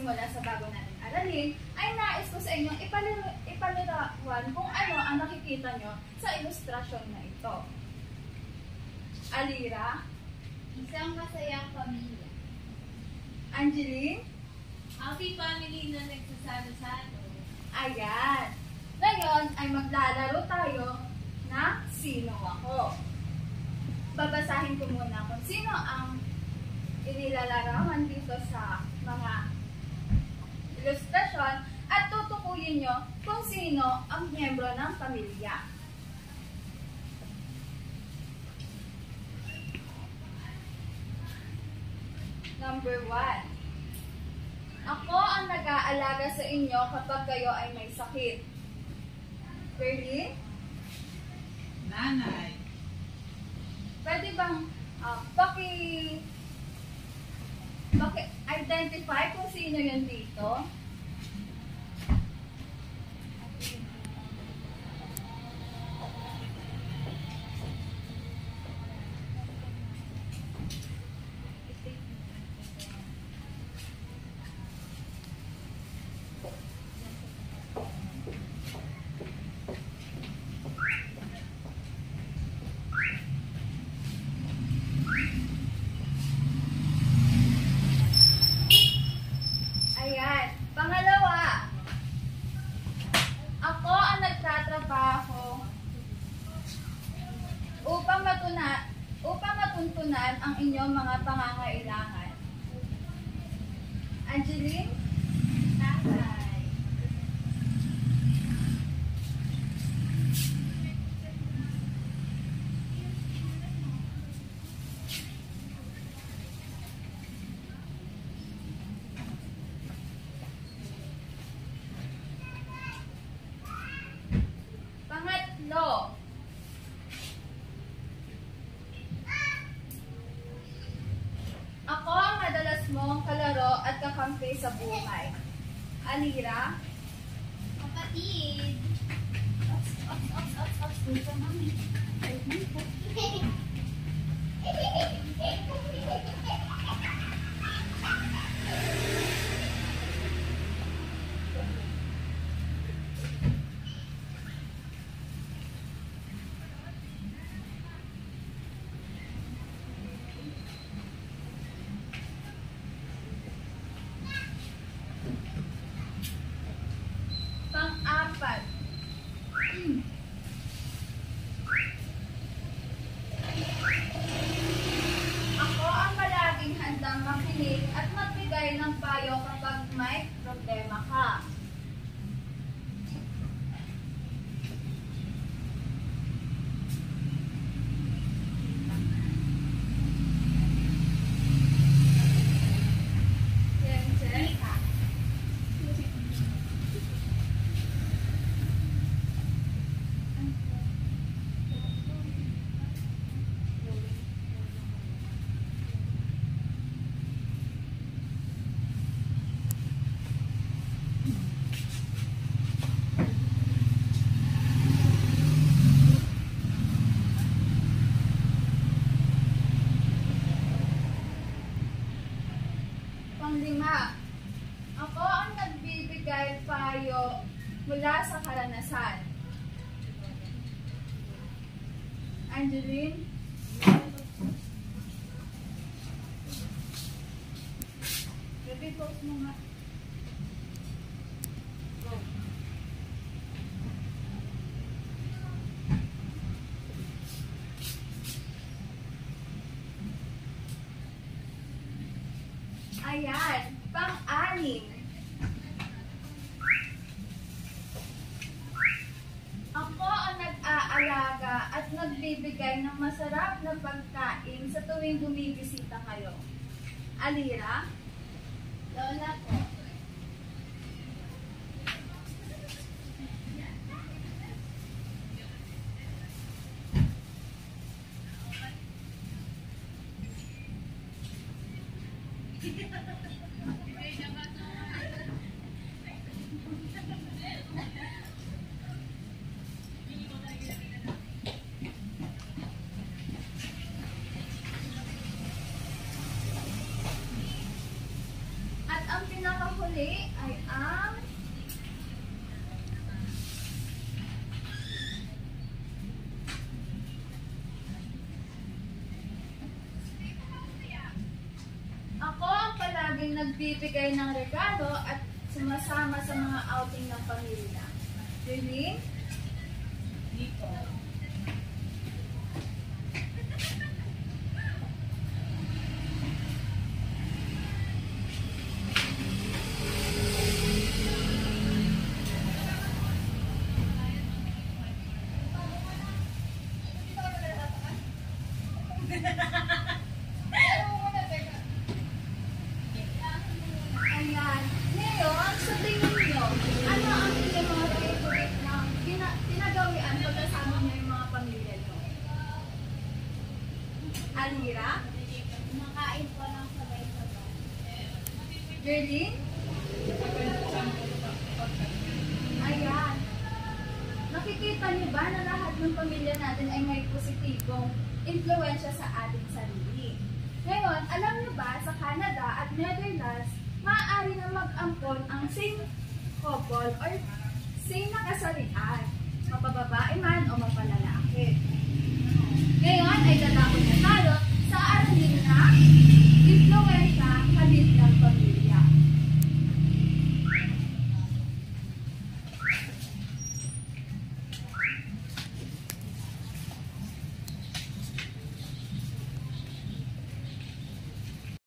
magsimula sa bago natin aralin, ay nais ko sa inyong ipalarawan kung ano ang nakikita nyo sa ilustrasyon na ito. Alira? Isang masayang pamilya. Angeline? Happy family na nagsasalo-salo. Ayan. Ngayon ay maglalaro tayo na Sino Ako. Babasahin ko muna kung sino ang inilalarawan dito sa mga ilustrasyon at tutukuyin nyo kung sino ang miyembro ng pamilya. Number 1. Ako ang nag-aalaga sa inyo kapag kayo ay may sakit. Berlin? Nanay. Pwede bang identify kung sino yun dito? Upang matuntunan ang inyong mga pangangailangan. Angeline? Tatay. Pangatlo. Ako ang madalas mong kalaro at kakampi sa buhay. Alira? Kapatid. Pang-apat. Ako ang palaging handang makinig at magbigay ng payo kapag may problema ka. Pang-5. Ako ang nagbibigay payo mula sa karanasan. Angeline? Baby, post mo nga. Go. Ayan, pang-6. Ako ang nag-aalaga at nagbibigay ng masarap na pagkain sa tuwing bumibisita kayo. Alira? Lola ko. At ang huli ay ang ako ang palaging nagbibigay ng regalo at sumasama sa mga outing ng pamilya. Julie? Dito. Ayan. Ngayon, sa tingin nyo, ano ang inyong mga favorite na tinagawian pagkasama nyo yung mga pamilya nyo? Alira? Kumakain po ng sabay-sabay. Jerlyn? Ayan. Nakikita niyo ba na lahat ng pamilya natin ay may positibong impluensya sa ating sarili? Ngayon, alam niyo ba sa Canada at Netherlands, maaari na mag-ampon ang same couple or same na kasarian.